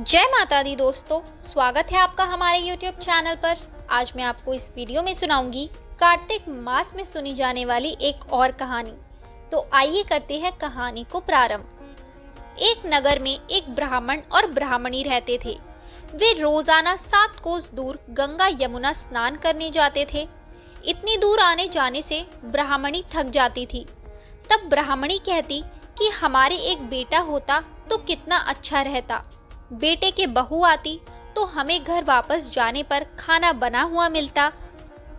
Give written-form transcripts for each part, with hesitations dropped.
जय माता दी दोस्तों, स्वागत है आपका हमारे YouTube चैनल पर। आज मैं आपको इस वीडियो में सुनाऊंगी कार्तिक मास में सुनी जाने वाली एक और कहानी। तो आइए करते हैं कहानी को प्रारंभ। एक नगर में एक ब्राह्मण और ब्राह्मणी रहते थे। वे रोजाना 7 कोस दूर गंगा यमुना स्नान करने जाते थे। इतनी दूर आने जाने से ब्राह्मणी थक जाती थी। तब ब्राह्मणी कहती कि हमारे एक बेटा होता तो कितना अच्छा रहता। बेटे के बहू आती तो हमें घर वापस जाने पर खाना बना हुआ मिलता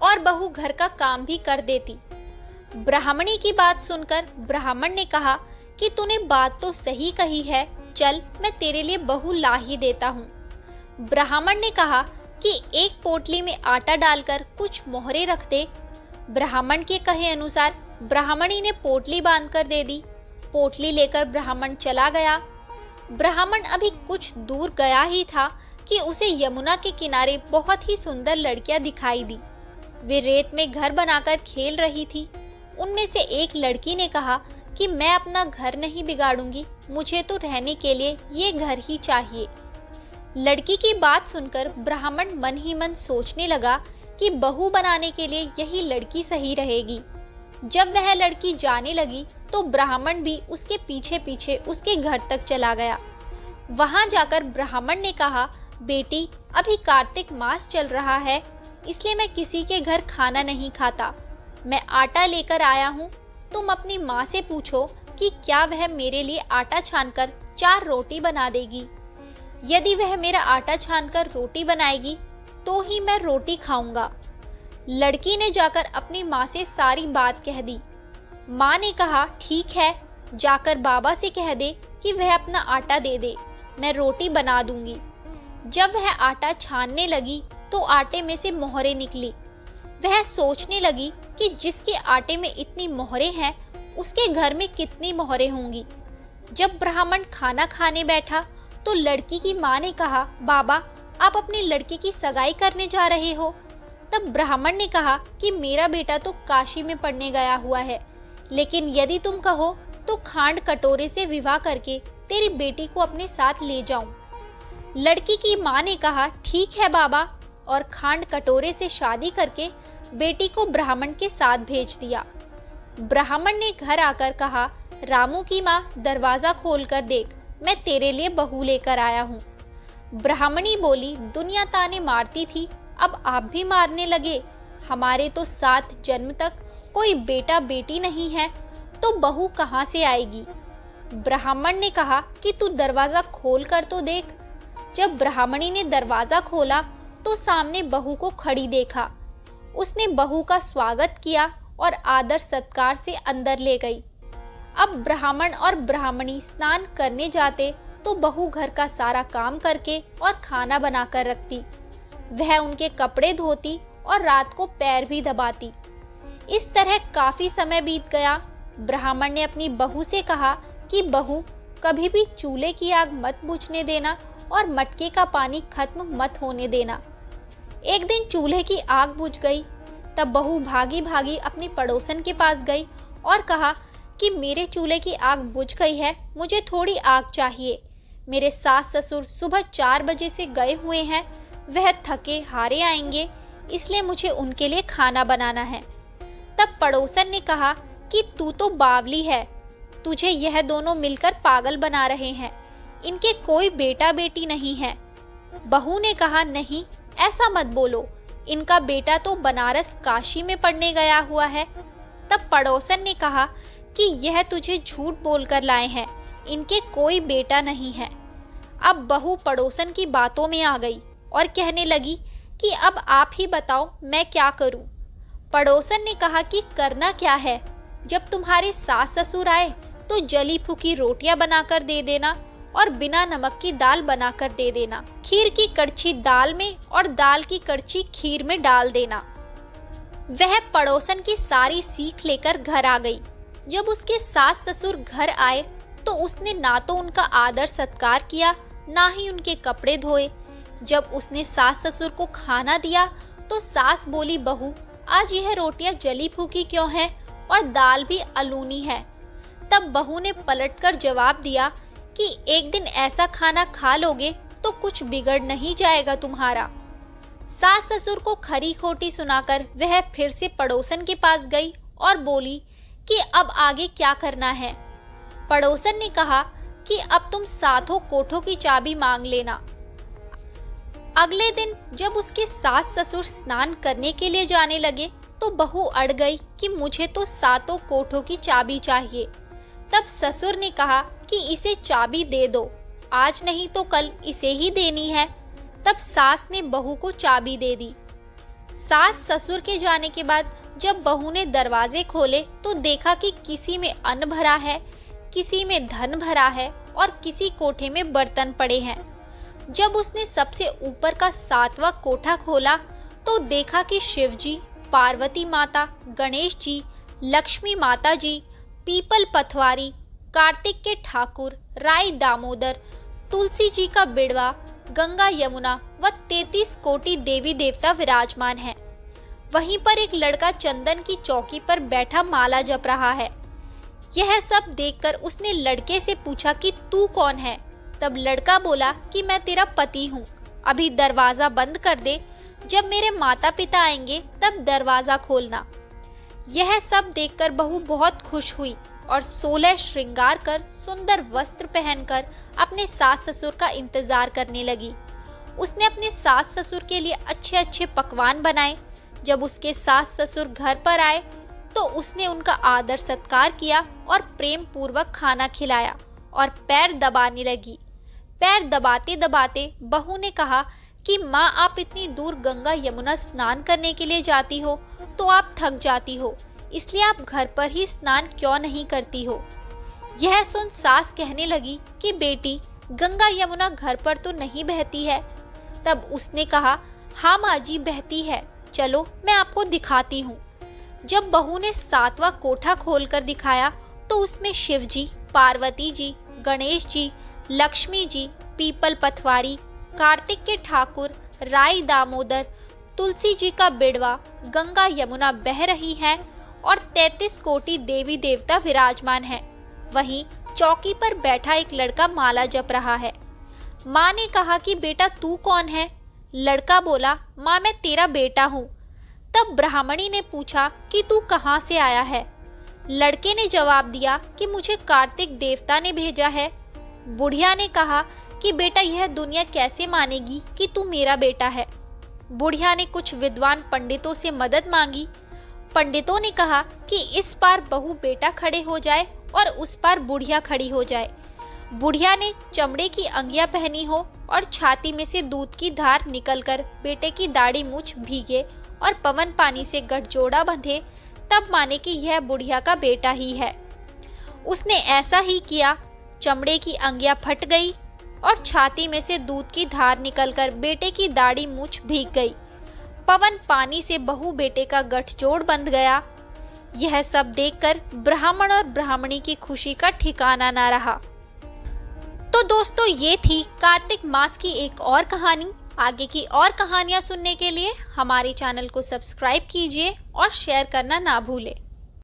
और बहू घर का काम भी कर देती। ब्राह्मणी की बात सुनकर ब्राह्मण ने कहा कि तूने बात तो सही कही है, चल मैं तेरे लिए बहू ला ही देता हूँ। ब्राह्मण ने कहा कि एक पोटली में आटा डालकर कुछ मोहरे रख दे। ब्राह्मण के कहे अनुसार ब्राह्मणी ने पोटली बांधकर दे दी। पोटली लेकर ब्राह्मण चला गया। ब्राह्मण अभी कुछ दूर गया ही था कि उसे यमुना के किनारे बहुत ही सुंदर लड़कियां दिखाई दी। वे रेत में घर बनाकर खेल रही थी। उनमें से एक लड़की ने कहा कि मैं अपना घर नहीं बिगाड़ूंगी, मुझे तो रहने के लिए ये घर ही चाहिए। लड़की की बात सुनकर ब्राह्मण मन ही मन सोचने लगा कि बहू बनाने के लिए यही लड़की सही रहेगी। जब वह लड़की जाने लगी तो ब्राह्मण भी उसके पीछे पीछे उसके घर तक चला गया। वहां जाकर ब्राह्मण ने कहा, बेटी अभी कार्तिक मास चल रहा है, इसलिए मैं किसी के घर खाना नहीं खाता। मैं आटा लेकर आया हूँ, तुम अपनी माँ से पूछो कि क्या वह मेरे लिए आटा छानकर 4 रोटी बना देगी। यदि वह मेरा आटा छानकर रोटी बनाएगी तो ही मैं रोटी खाऊंगा। लड़की ने जाकर अपनी माँ से सारी बात कह दी। माँ ने कहा, ठीक है, जाकर बाबा से कह दे कि वह अपना आटा दे दे, मैं रोटी बना दूंगी। जब वह आटा छानने लगी तो आटे में से मोहरे निकली। वह सोचने लगी कि जिसके आटे में इतनी मोहरे हैं उसके घर में कितनी मोहरे होंगी। जब ब्राह्मण खाना खाने बैठा तो लड़की की माँ ने कहा, बाबा आप अपनी लड़की की सगाई करने जा रहे हो। तब ब्राह्मण ने कहा कि मेरा बेटा तो काशी में पढ़ने गया हुआ है, लेकिन यदि तुम कहो तो खांड कटोरे से विवाह करके तेरी बेटी को अपने साथ ले जाऊं। लड़की की माँ ने कहा, ठीक है बाबा, और खांड कटोरे से शादी करके बेटी को ब्राह्मण के साथ भेज दिया। ब्राह्मण ने घर आकर कहा, रामू की माँ दरवाजा खोल कर देख, मैं तेरे लिए बहू लेकर आया हूँ। ब्राह्मणी बोली, दुनिया ताने मारती थी, अब आप भी मारने लगे। हमारे तो 7 जन्म तक कोई बेटा बेटी नहीं है, तो बहू कहाँ से आएगी। ब्राह्मण ने कहा कि तू दरवाजा खोल कर तो देख। जब ब्राह्मणी ने दरवाजा खोला तो सामने बहू को खड़ी देखा। उसने बहू का स्वागत किया और आदर सत्कार से अंदर ले गई। अब ब्राह्मण और ब्राह्मणी स्नान करने जाते तो बहू घर का सारा काम करके और खाना बनाकर रखती। वह उनके कपड़े धोती और रात को पैर भी दबाती। इस तरह काफी समय बीत गया। ब्राह्मण ने अपनी बहू से कहा कि बहू कभी भी चूल्हे की आग मत बुझने देना और मटके का पानी खत्म मत होने देना। एक दिन चूल्हे की आग बुझ गई। तब बहू भागी भागी अपनी पड़ोसन के पास गई और कहा कि मेरे चूल्हे की आग बुझ गई है, मुझे थोड़ी आग चाहिए। मेरे सास ससुर सुबह 4 बजे से गए हुए हैं, वह थके हारे आएंगे, इसलिए मुझे उनके लिए खाना बनाना है। तब पड़ोसन ने कहा कि तू तो बावली है, तुझे यह दोनों मिलकर पागल बना रहे हैं, इनके कोई बेटा बेटी नहीं है। बहू ने कहा, नहीं ऐसा मत बोलो, इनका बेटा तो बनारस काशी में पढ़ने गया हुआ है। तब पड़ोसन ने कहा कि यह तुझे झूठ बोलकर लाए हैं, इनके कोई बेटा नहीं है। अब बहू पड़ोसन की बातों में आ गई और कहने लगी कि अब आप ही बताओ मैं क्या करूं। पड़ोसन ने कहा कि करना क्या है, जब तुम्हारे सास ससुर आए तो जली फूकी रोटियां बनाकर दे देना और बिना नमक की दाल बनाकर दे देना। खीर की कड़छी दाल में और दाल की कड़छी खीर में डाल देना। वह पड़ोसन की सारी सीख लेकर घर आ गई। जब उसके सास ससुर घर आए तो उसने ना तो उनका आदर सत्कार किया, ना ही उनके कपड़े धोए। जब उसने सास ससुर को खाना दिया तो सास बोली, बहू आज यह रोटियां जली फूकी क्यों हैं और दाल भी अलूनी है। तब बहू ने पलटकर जवाब दिया कि एक दिन ऐसा खाना खा लोगे तो कुछ बिगड़ नहीं जाएगा तुम्हारा। सास ससुर को खरी खोटी सुनाकर वह फिर से पड़ोसन के पास गई और बोली कि अब आगे क्या करना है। पड़ोसन ने कहा कि अब तुम सातों कोठों की चाबी मांग लेना। अगले दिन जब उसके सास ससुर स्नान करने के लिए जाने लगे तो बहू अड़ गई कि मुझे तो सातों कोठों की चाबी चाहिए। तब ससुर ने कहा कि इसे चाबी दे दो, आज नहीं तो कल इसे ही देनी है। तब सास ने बहू को चाबी दे दी। सास ससुर के जाने के बाद जब बहू ने दरवाजे खोले तो देखा कि किसी में अन्न भरा है, किसी में धन भरा है और किसी कोठे में बर्तन पड़े हैं। जब उसने सबसे ऊपर का सातवां कोठा खोला तो देखा कि शिव जी, पार्वती माता, गणेश जी, लक्ष्मी माता जी, पीपल पथवारी, कार्तिक के ठाकुर, राई दामोदर, तुलसी जी का बिड़वा, गंगा यमुना व 33 कोटि देवी देवता विराजमान हैं। वहीं पर एक लड़का चंदन की चौकी पर बैठा माला जप रहा है। यह सब देखकर उसने लड़के से पूछा कि तू कौन है। तब लड़का बोला कि मैं तेरा पति हूँ, अभी दरवाजा बंद कर दे, जब मेरे माता पिता आएंगे तब दरवाजा खोलना। यह सब देखकर बहू बहुत खुश हुई और 16 श्रृंगार कर सुंदर वस्त्र पहनकर अपने सास ससुर का इंतजार करने लगी। उसने अपने सास ससुर के लिए अच्छे अच्छे पकवान बनाए। जब उसके सास ससुर घर पर आए तो उसने उनका आदर सत्कार किया और प्रेम पूर्वक खाना खिलाया और पैर दबाने लगी। पैर दबाते दबाते बहू ने कहा कि माँ, आप इतनी दूर गंगा यमुना स्नान करने के लिए जाती हो तो आप थक जाती हो, इसलिए आप घर पर ही स्नान क्यों नहीं करती हो। यह सुन सास कहने लगी कि बेटी, गंगा यमुना घर पर तो नहीं बहती है। तब उसने कहा, हाँ माँ जी, बहती है, चलो मैं आपको दिखाती हूँ। जब बहू ने सातवां कोठा खोलकर दिखाया तो उसमें शिव जी, पार्वती जी, गणेश जी, लक्ष्मी जी, पीपल पथवारी, कार्तिक के ठाकुर, राई दामोदर, तुलसी जी का बिड़वा, गंगा यमुना बह रही हैं और 33 कोटि देवी देवता विराजमान हैं। वहीं चौकी पर बैठा एक लड़का माला जप रहा है। माँ ने कहा कि बेटा तू कौन है। लड़का बोला, माँ मैं तेरा बेटा हूँ। तब ब्राह्मणी ने पूछा कि तू कहाँ से आया है। लड़के ने जवाब दिया कि मुझे कार्तिक देवता ने भेजा है। बुढ़िया ने कहा कि बेटा यह दुनिया कैसे मानेगी कि तू मेरा बेटा है। बुढ़िया ने कुछ विद्वान पंडितों से मदद मांगी। पंडितों ने कहा कि इस पार बहू बेटा खड़े हो जाए और उस पार बुढ़िया खड़ी हो जाए। बुढ़िया ने चमड़े की अंगिया पहनी हो और छाती में से दूध की धार निकलकर बेटे की दाढ़ी मूछ भीगे और पवन पानी से गठजोड़ा बंधे, तब माने कि यह बुढ़िया का बेटा ही है। उसने ऐसा ही किया। चमड़े की अंगिया फट गई और छाती में से दूध की धार निकलकर बेटे की दाढ़ी मूछ भीग गई। पवन पानी से बहू बेटे का गठजोड़ बंध गया। यह सब देखकर ब्राह्मण और ब्राह्मणी की खुशी का ठिकाना ना रहा। तो दोस्तों, ये थी कार्तिक मास की एक और कहानी। आगे की और कहानियां सुनने के लिए हमारे चैनल को सब्सक्राइब कीजिए और शेयर करना ना भूलें।